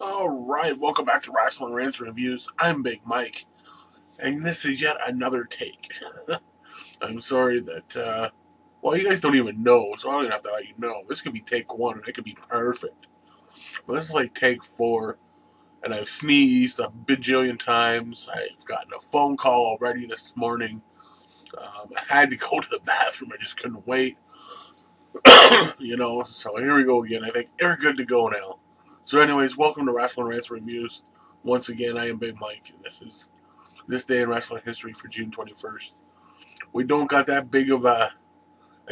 Alright, welcome back to Wrestling Rants Reviews. I'm Big Mike, and this is yet another take. I'm sorry that, well, you guys don't even know, so I don't even have to let you know. This could be take one, and it could be perfect. But this is like take four, and I've sneezed a bajillion times. I've gotten a phone call already this morning. I had to go to the bathroom, I just couldn't wait. So here we go again. I think we're good to go now. So anyways, welcome to Wrestling Rants Reviews. Once again, I am Big Mike, and this is this day in wrestling history for June 21st. We don't got that big of a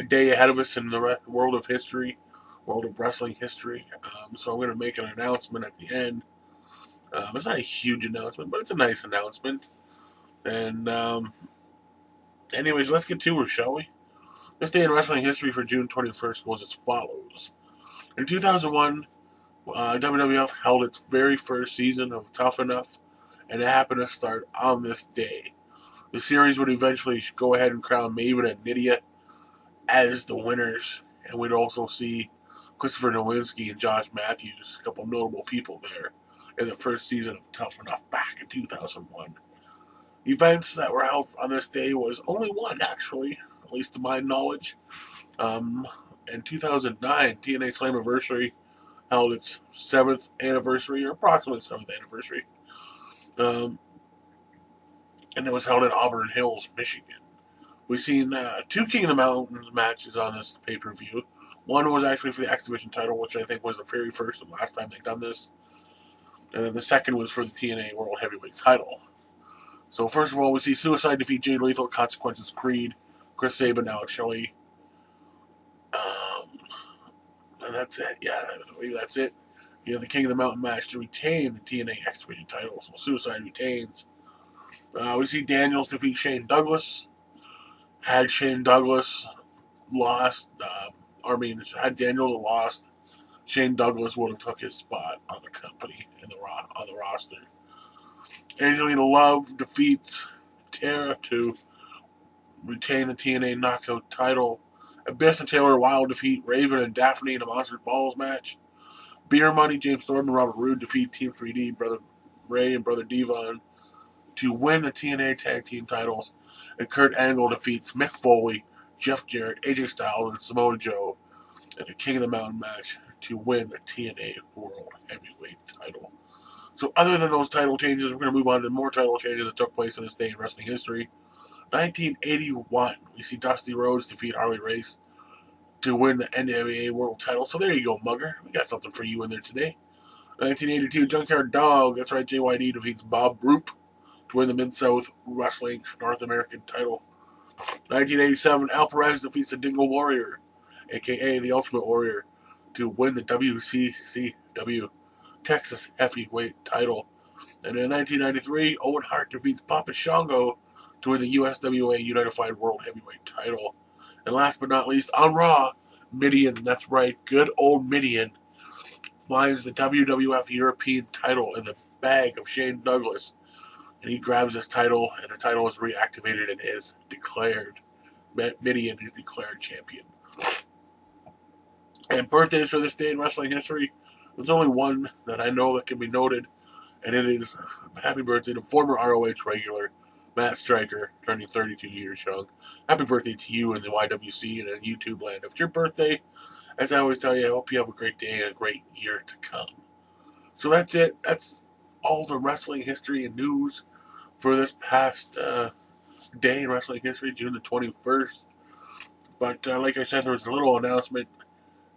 day ahead of us in the world of history, world of wrestling history. So I'm going to make an announcement at the end. It's not a huge announcement, but it's a nice announcement. And anyways, let's get to it, shall we? This day in wrestling history for June 21st goes as follows. In 2001, WWF held its very first season of Tough Enough, and it happened to start on this day. The series would eventually go ahead and crown Maven and Nydia as the winners, and we'd also see Christopher Nowinski and Josh Matthews, a couple notable people there, in the first season of Tough Enough back in 2001. Events that were held on this day was only one, actually, at least to my knowledge. In 2009, TNA Slammiversary held its 7th anniversary, or approximately 7th anniversary. And it was held in Auburn Hills, Michigan. We've seen two King of the Mountain matches on this pay-per-view. One was actually for the X Division title, which I think was the very first and last time they've done this. And then the second was for the TNA World Heavyweight title. So first of all, we see Suicide defeat Jay Lethal, Consequences Creed, Chris Sabin, Alex Shelley. And that's it. Yeah, I believe that's it. You have the King of the Mountain match to retain the TNA X Division title. So Suicide retains. We see Daniels defeat Shane Douglas. Had Shane Douglas lost, had Daniels lost, Shane Douglas would have took his spot on the company on the roster. Angelina Love defeats Tara to retain the TNA Knockout title. Abyss and Taylor Wilde defeat Raven and Daphne in a Monster Balls match. Beer Money, James Storm and Robert Roode defeat Team 3D, Brother Ray and Brother Devon to win the TNA Tag Team titles. And Kurt Angle defeats Mick Foley, Jeff Jarrett, AJ Styles, and Samoa Joe in a King of the Mountain match to win the TNA World Heavyweight title. So other than those title changes, we're going to move on to more title changes that took place in this day in wrestling history. 1981, we see Dusty Rhodes defeat Harley Race to win the NWA World title. So there you go, Mugger. We got something for you in there today. 1982, Junkyard Dog, that's right, JYD defeats Bob Roop to win the Mid-South Wrestling North American title. 1987, Al Perez defeats the Dingo Warrior, a.k.a. the Ultimate Warrior, to win the WCCW Texas Heavyweight title. And in 1993, Owen Hart defeats Papa Shango to win the USWA Unified World Heavyweight title. And last but not least, on Raw, Mideon, that's right, good old Mideon, finds the WWF European title in the bag of Shane Douglas. And he grabs his title, and the title is reactivated and is declared. Mideon is declared champion. And birthdays for this day in wrestling history, there's only one that I know that can be noted, and it is happy birthday to former ROH regular Matt Striker, turning 32 years young. Happy birthday to you in the YWC and in YouTube land. If it's your birthday, as I always tell you, I hope you have a great day and a great year to come. So that's it. That's all the wrestling history and news for this past day in wrestling history, June the 21st. But like I said, there was a little announcement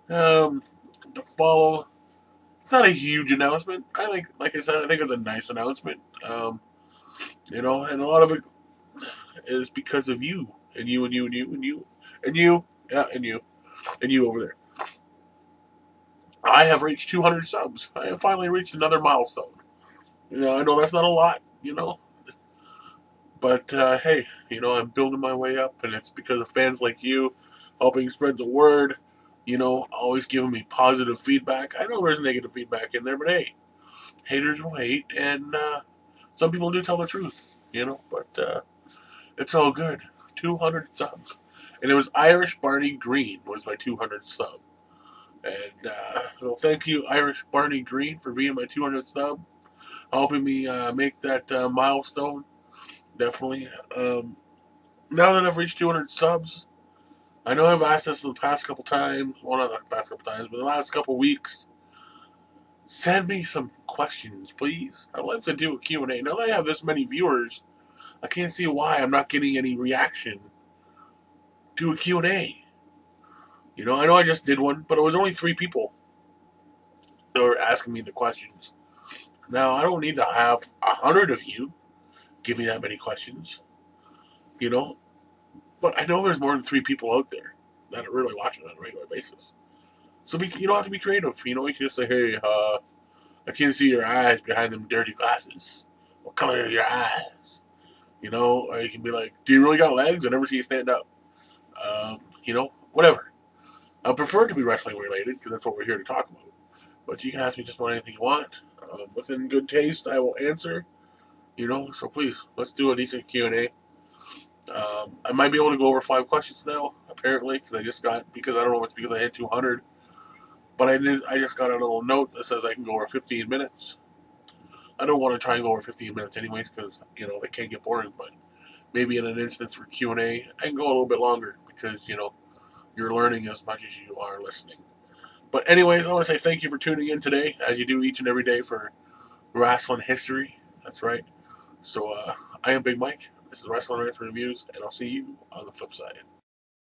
to follow. It's not a huge announcement. Like I said, I think it's a nice announcement. And a lot of it is because of you, and you, and you, and you, and you, and you, yeah, and you over there. I have reached 200 subs. I have finally reached another milestone. I know that's not a lot, but hey, I'm building my way up, and it's because of fans like you helping spread the word. Always giving me positive feedback. I know there's negative feedback in there, but hey, haters will hate, and some people do tell the truth, but it's all good. 200 subs. And it was Irish Barney Green was my 200th sub. And so thank you, Irish Barney Green, for being my 200th sub, helping me make that milestone. Definitely. Now that I've reached 200 subs, I know I've asked this the past couple times. Well, not the past couple times, but the last couple weeks. Send me some questions, please. I'd like to do a Q&A. Now that I have this many viewers, I can't see why I'm not getting any reaction to a Q&A. You know, I know I just did one, but it was only 3 people that were asking me the questions. Now, I don't need to have 100 of you give me that many questions, you know, but I know there's more than 3 people out there that are really watching on a regular basis. So you don't have to be creative. You know, you can just say, hey, I can't see your eyes behind them dirty glasses. What color are your eyes? You know, or you can be like, do you really got legs? I never see you stand up. You know, whatever. I prefer it to be wrestling related because that's what we're here to talk about. But you can ask me just about anything you want. Within good taste, I will answer. You know, so please, let's do a decent Q&A. I might be able to go over 5 questions now, apparently, because I don't know if it's because I hit 200, but I just got a little note that says I can go over 15 minutes. I don't want to try and go over 15 minutes anyways, because, you know, they can get boring, but maybe in an instance for Q&A, I can go a little bit longer, because, you know, you're learning as much as you are listening. But anyways, I want to say thank you for tuning in today, as you do each and every day for wrestling history. That's right. So, I am Big Mike. This is Wrestling Rants Reviews, and I'll see you on the flip side.